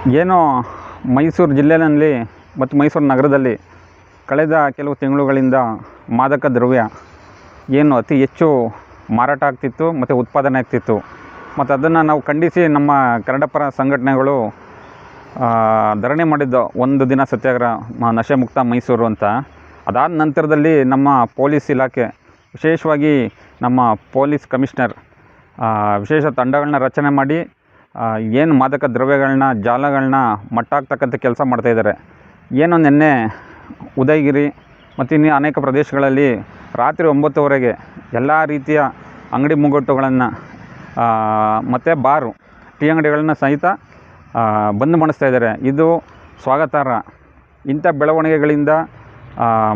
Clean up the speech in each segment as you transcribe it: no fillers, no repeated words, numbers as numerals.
ಏನೋ ಮೈಸೂರು ಜಿಲ್ಲೆಯಲ್ಲಿ ಮತ್ತು ಮೈಸೂರು ನಗರದಲ್ಲಿ ಕಳೆದ ಕೆಲವು ತಿಂಗಳುಗಳಿಂದ ಮಾದಕ ದ್ರವ್ಯ ಏನು ಅತಿ ಹೆಚ್ಚು ಮಾರಾಟ ಆಗ್ತಿತ್ತು ಮತ್ತು ಉತ್ಪಾದನೆ ಆಗ್ತಿತ್ತು. ಮತ್ತು ಅದನ್ನು ನಾವು ಖಂಡಿಸಿ ನಮ್ಮ ಕನ್ನಡಪರ ಸಂಘಟನೆಗಳು ಧರಣಿ ಮಾಡಿದ್ದು, ಒಂದು ದಿನ ಸತ್ಯಾಗ್ರಹ, ನಶೆ ಮುಕ್ತ ಮೈಸೂರು ಅಂತ. ಅದಾದ ನಂತರದಲ್ಲಿ ನಮ್ಮ ಪೊಲೀಸ್ ಇಲಾಖೆ, ವಿಶೇಷವಾಗಿ ನಮ್ಮ ಪೊಲೀಸ್ ಕಮಿಷನರ್ ವಿಶೇಷ ತಂಡಗಳನ್ನ ರಚನೆ ಮಾಡಿ ಏನು ಮಾದಕ ದ್ರವ್ಯಗಳನ್ನ ಜಾಲಗಳನ್ನ ಮಟ್ಟಾಕ್ತಕ್ಕಂಥ ಕೆಲಸ ಮಾಡ್ತಾಯಿದ್ದಾರೆ. ಏನೋ ನಿನ್ನೆ ಉದಯಗಿರಿ ಮತ್ತು ಇನ್ನೂ ಅನೇಕ ಪ್ರದೇಶಗಳಲ್ಲಿ ರಾತ್ರಿ 9:00ವರೆಗೆ ಎಲ್ಲ ರೀತಿಯ ಅಂಗಡಿ ಮುಂಗಟ್ಟುಗಳನ್ನು ಮತ್ತು ಬಾರು, ಟೀ ಅಂಗಡಿಗಳನ್ನ ಸಹಿತ ಬಂದ್ ಮಾಡಿಸ್ತಾ ಇದ್ದಾರೆ. ಇದು ಸ್ವಾಗತಾರ್ಹ. ಇಂಥ ಬೆಳವಣಿಗೆಗಳಿಂದ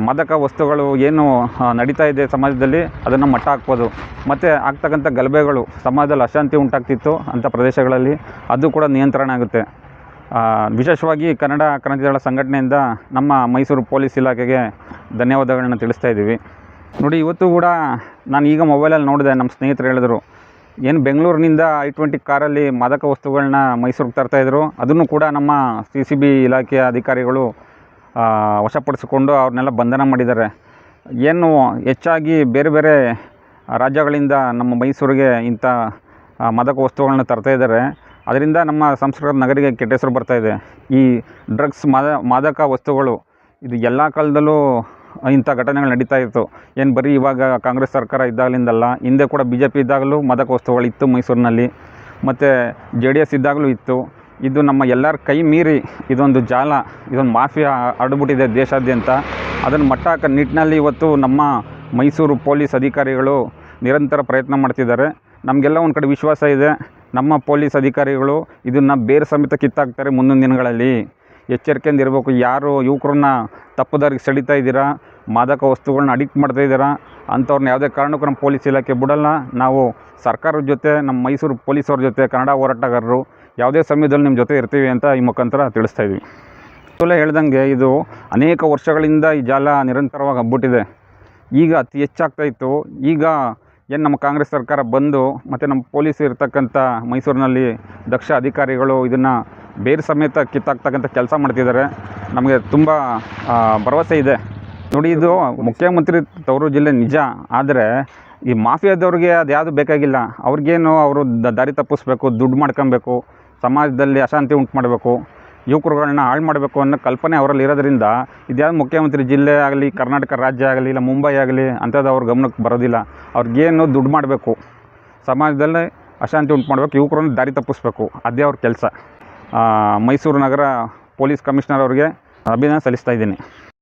ಮಾದಕ ವಸ್ತುಗಳು ಏನು ನಡೀತಾ ಇದೆ ಸಮಾಜದಲ್ಲಿ, ಅದನ್ನು ಮಟ್ಟ ಹಾಕ್ಬೋದು. ಮತ್ತು ಆಗ್ತಕ್ಕಂಥ ಗಲಭೆಗಳು, ಸಮಾಜದಲ್ಲಿ ಅಶಾಂತಿ ಉಂಟಾಗ್ತಿತ್ತು ಅಂಥ ಪ್ರದೇಶಗಳಲ್ಲಿ, ಅದು ಕೂಡ ನಿಯಂತ್ರಣ ಆಗುತ್ತೆ. ವಿಶೇಷವಾಗಿ ಕನ್ನಡ ಕ್ರಾಂತಿದಳ ಸಂಘಟನೆಯಿಂದ ನಮ್ಮ ಮೈಸೂರು ಪೊಲೀಸ್ ಇಲಾಖೆಗೆ ಧನ್ಯವಾದಗಳನ್ನ ತಿಳಿಸ್ತಾ ಇದ್ದೀವಿ. ನೋಡಿ, ಇವತ್ತು ಕೂಡ ನಾನು ಈಗ ಮೊಬೈಲಲ್ಲಿ ನೋಡಿದೆ, ನಮ್ಮ ಸ್ನೇಹಿತರು ಹೇಳಿದ್ರು, ಏನು ಬೆಂಗಳೂರಿನಿಂದ i20 ಕಾರಲ್ಲಿ ಮಾದಕ ವಸ್ತುಗಳನ್ನ ಮೈಸೂರಿಗೆ ತರ್ತಾಯಿದ್ರು. ಅದನ್ನು ಕೂಡ ನಮ್ಮ CCB ಇಲಾಖೆಯ ಅಧಿಕಾರಿಗಳು ವಶಪಡಿಸಿಕೊಂಡು ಅವ್ರನ್ನೆಲ್ಲ ಬಂಧನ ಮಾಡಿದ್ದಾರೆ. ಏನು ಹೆಚ್ಚಾಗಿ ಬೇರೆ ಬೇರೆ ರಾಜ್ಯಗಳಿಂದ ನಮ್ಮ ಮೈಸೂರಿಗೆ ಇಂಥ ಮಾದಕ ವಸ್ತುಗಳನ್ನ ತರ್ತಾಯಿದ್ದಾರೆ. ಅದರಿಂದ ನಮ್ಮ ಸಂಸ್ಕೃತ ನಗರಿಗೆ ಕೆಟ್ಟ ಹೆಸರು ಬರ್ತಾಯಿದೆ. ಈ ಡ್ರಗ್ಸ್, ಮಾದಕ ವಸ್ತುಗಳು ಇದು ಎಲ್ಲ ಕಾಲದಲ್ಲೂ ಇಂಥ ಘಟನೆಗಳು ನಡೀತಾ ಇತ್ತು. ಏನು ಬರೀ ಇವಾಗ ಕಾಂಗ್ರೆಸ್ ಸರ್ಕಾರ ಇದ್ದಾಗಲಿಂದಲ್ಲ, ಹಿಂದೆ ಕೂಡ BJP ಇದ್ದಾಗಲೂ ಮಾದಕ ವಸ್ತುಗಳಿತ್ತು ಮೈಸೂರಿನಲ್ಲಿ, ಮತ್ತು JDS ಇದ್ದಾಗಲೂ ಇತ್ತು. ಇದು ನಮ್ಮ ಎಲ್ಲರ ಕೈ ಮೀರಿ ಇದೊಂದು ಜಾಲ, ಇದೊಂದು ಮಾಫಿಯಾ ಹರಡ್ಬಿಟ್ಟಿದೆ ದೇಶಾದ್ಯಂತ. ಅದನ್ನು ಮಟ್ಟ ಹಾಕೋ ನಿಟ್ಟಿನಲ್ಲಿ ಇವತ್ತು ನಮ್ಮ ಮೈಸೂರು ಪೊಲೀಸ್ ಅಧಿಕಾರಿಗಳು ನಿರಂತರ ಪ್ರಯತ್ನ ಮಾಡ್ತಿದ್ದಾರೆ. ನಮಗೆಲ್ಲ ಒಂದು ಕಡೆ ವಿಶ್ವಾಸ ಇದೆ, ನಮ್ಮ ಪೊಲೀಸ್ ಅಧಿಕಾರಿಗಳು ಇದನ್ನು ಬೇರೆ ಸಮೇತ ಕಿತ್ತಾಕ್ತಾರೆ ಮುಂದಿನ ದಿನಗಳಲ್ಲಿ. ಎಚ್ಚರಿಕೆಯಿಂದ ಇರಬೇಕು. ಯಾರು ಯುವಕರನ್ನ ತಪ್ಪು ದಾರಿಗೆ ಸೆಳೀತಾ ಇದ್ದೀರಾ, ಮಾದಕ ವಸ್ತುಗಳನ್ನ ಅಡಿಕ್ಟ್ ಮಾಡ್ತಾಯಿದ್ದೀರಾ, ಅಂಥವ್ರನ್ನ ಯಾವುದೇ ಕಾರಣಕ್ಕೂ ನಮ್ಮ ಪೊಲೀಸ್ ಇಲಾಖೆ ಬಿಡಲ್ಲ. ನಾವು ಸರ್ಕಾರದ ಜೊತೆ, ನಮ್ಮ ಮೈಸೂರು ಪೊಲೀಸವ್ರ ಜೊತೆ, ಕನ್ನಡ ಹೋರಾಟಗಾರರು ಯಾವುದೇ ಸಮಯದಲ್ಲಿ ನಿಮ್ಮ ಜೊತೆ ಇರ್ತೀವಿ ಅಂತ ಈ ಮುಖಾಂತರ ತಿಳಿಸ್ತಾ ಇದ್ವಿ. ಹೇಳ್ದಂಗೆ ಇದು ಅನೇಕ ವರ್ಷಗಳಿಂದ ಈ ಜಾಲ ನಿರಂತರವಾಗಿ ಹಬ್ಬಿಟ್ಟಿದೆ. ಈಗ ಅತಿ ಹೆಚ್ಚಾಗ್ತಾಯಿತ್ತು. ಈಗ ಏನು ನಮ್ಮ ಕಾಂಗ್ರೆಸ್ ಸರ್ಕಾರ ಬಂದು ಮತ್ತು ನಮ್ಮ ಪೊಲೀಸ್ ಇರ್ತಕ್ಕಂಥ ಮೈಸೂರಿನಲ್ಲಿ ದಕ್ಷ ಅಧಿಕಾರಿಗಳು ಇದನ್ನು ಬೇರೆ ಸಮೇತ ಕಿತ್ತಾಕ್ತಕ್ಕಂಥ ಕೆಲಸ ಮಾಡ್ತಿದ್ದಾರೆ. ನಮಗೆ ತುಂಬ ಭರವಸೆ ಇದೆ. ನೋಡಿ, ಇದು ಮುಖ್ಯಮಂತ್ರಿ ತವರು ಜಿಲ್ಲೆ ನಿಜ, ಆದರೆ ಈ ಮಾಫಿಯಾದವ್ರಿಗೆ ಅದು ಯಾವುದು ಬೇಕಾಗಿಲ್ಲ. ಅವ್ರಿಗೇನು, ಅವರು ದಾರಿ ತಪ್ಪಿಸ್ಬೇಕು, ದುಡ್ಡು ಮಾಡ್ಕೊಬೇಕು, ಸಮಾಜದಲ್ಲಿ ಅಶಾಂತಿ ಉಂಟು ಮಾಡಬೇಕು, ಯುವಕರುಗಳನ್ನ ಹಾಳು ಮಾಡಬೇಕು ಅನ್ನೋ ಕಲ್ಪನೆ ಅವರಲ್ಲಿ ಇರೋದ್ರಿಂದ ಇದ್ಯಾವುದು ಮುಖ್ಯಮಂತ್ರಿ ಜಿಲ್ಲೆ ಆಗಲಿ, ಕರ್ನಾಟಕ ರಾಜ್ಯ ಆಗಲಿ, ಇಲ್ಲ ಮುಂಬೈ ಆಗಲಿ ಅಂಥದ್ದು ಅವ್ರ ಗಮನಕ್ಕೆ ಬರೋದಿಲ್ಲ. ಅವ್ರಿಗೇನು ದುಡ್ಡು ಮಾಡಬೇಕು, ಸಮಾಜದಲ್ಲಿ ಅಶಾಂತಿ ಉಂಟು ಮಾಡಬೇಕು, ಯುವಕರನ್ನ ದಾರಿ ತಪ್ಪಿಸ್ಬೇಕು, ಅದೇ ಅವ್ರ ಕೆಲಸ. ಮೈಸೂರು ನಗರ ಪೊಲೀಸ್ ಕಮಿಷನರ್ ಅವರಿಗೆ ಅಭಿನಂದನೆ ಸಲ್ಲಿಸ್ತಾ ಇದ್ದೀನಿ.